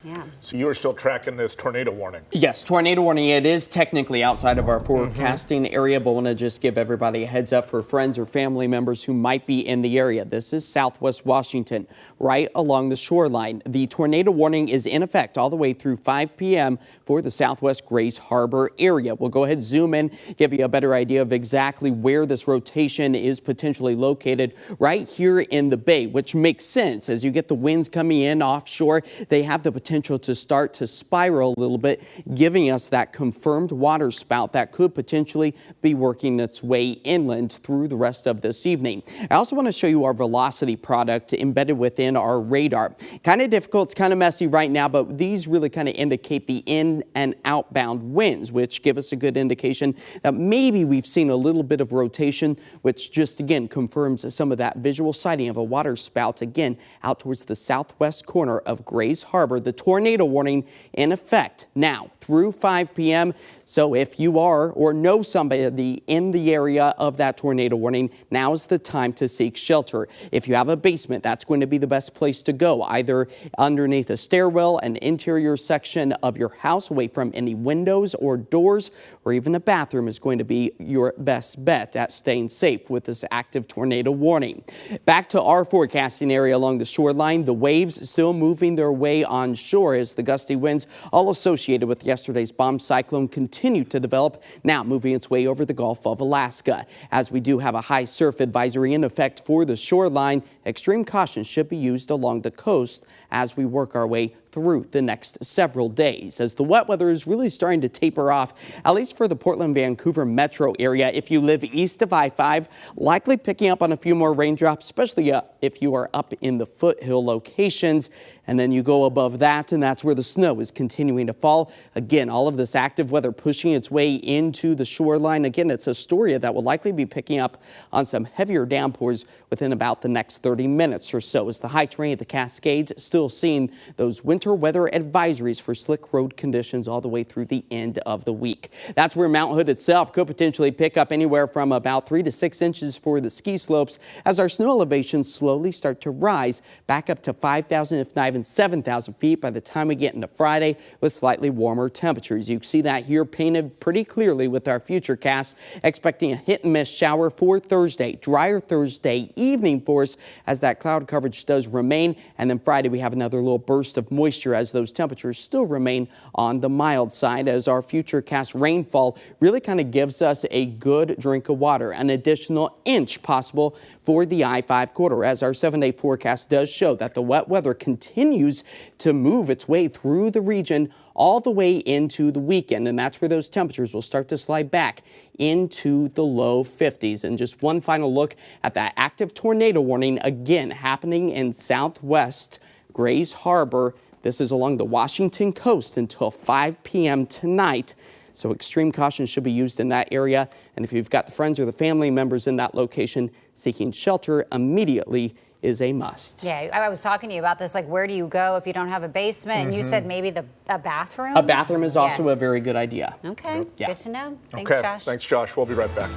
Yeah. So you are still tracking this tornado warning? Yes, tornado warning. It is technically outside of our forecasting area, but want to just give everybody a heads up for friends or family members who might be in the area. This is Southwest Washington, right along the shoreline. The tornado warning is in effect all the way through 5 p.m. for the Southwest Grays Harbor area. We'll go ahead, zoom in, give you a better idea of exactly where this rotation is potentially located right here in the bay, which makes sense as you get the winds coming in offshore. They have the potential to start to spiral a little bit, giving us that confirmed water spout that could potentially be working its way inland through the rest of this evening. I also want to show you our velocity product embedded within our radar. Kind of difficult, it's kind of messy right now, but these really kind of indicate the in and outbound winds, which give us a good indication that maybe we've seen a little bit of rotation, which just again confirms some of that visual sighting of a water spout again out towards the southwest corner of Grays Harbor. The tornado warning in effect now through 5 p.m. So if you are or know somebody in the area of that tornado warning, now is the time to seek shelter. If you have a basement, that's going to be the best place to go, either underneath a stairwell, an interior section of your house away from any windows or doors, or even a bathroom is going to be your best bet at staying safe with this active tornado warning. Back to our forecasting area along the shoreline, the waves still moving their way on shore as the gusty winds, all associated with yesterday's bomb cyclone, continue to develop, now moving its way over the Gulf of Alaska. As we do have a high surf advisory in effect for the shoreline, extreme caution should be used along the coast as we work our way through the next several days, as the wet weather is really starting to taper off, at least for the Portland-Vancouver metro area. If you live east of I-5, likely picking up on a few more raindrops, especially if you are up in the foothill locations. And then you go above that, and that's where the snow is continuing to fall. Again, all of this active weather pushing its way into the shoreline. Again, it's Astoria that will likely be picking up on some heavier downpours within about the next 30 minutes or so, as the high terrain of the Cascades still seeing those winter weather advisories for slick road conditions all the way through the end of the week. That's where Mount Hood itself could potentially pick up anywhere from about 3 to 6 inches for the ski slopes as our snow elevations slowly start to rise back up to 5,000, if not even 7,000 feet by the time we get into Friday with slightly warmer temperatures. You can see that here painted pretty clearly with our future cast, expecting a hit and miss shower for Thursday, drier Thursday evening for us as that cloud coverage does remain. And then Friday we have another little burst of moisture as those temperatures still remain on the mild side, as our future cast rainfall really kind of gives us a good drink of water, an additional inch possible for the I-5 corridor, as our 7-day forecast does show that the wet weather continues to move its way through the region all the way into the weekend, and that's where those temperatures will start to slide back into the low 50s. And just one final look at that active tornado warning again happening in southwest Grays Harbor. This is along the Washington coast until 5 p.m. tonight. So extreme caution should be used in that area. And if you've got the friends or the family members in that location, seeking shelter immediately is a must. Yeah, I was talking to you about this, like where do you go if you don't have a basement? And you said maybe a bathroom? A bathroom is also a very good idea. Okay, Yeah. good to know. Thanks, Okay, Josh. thanks, Josh. We'll be right back.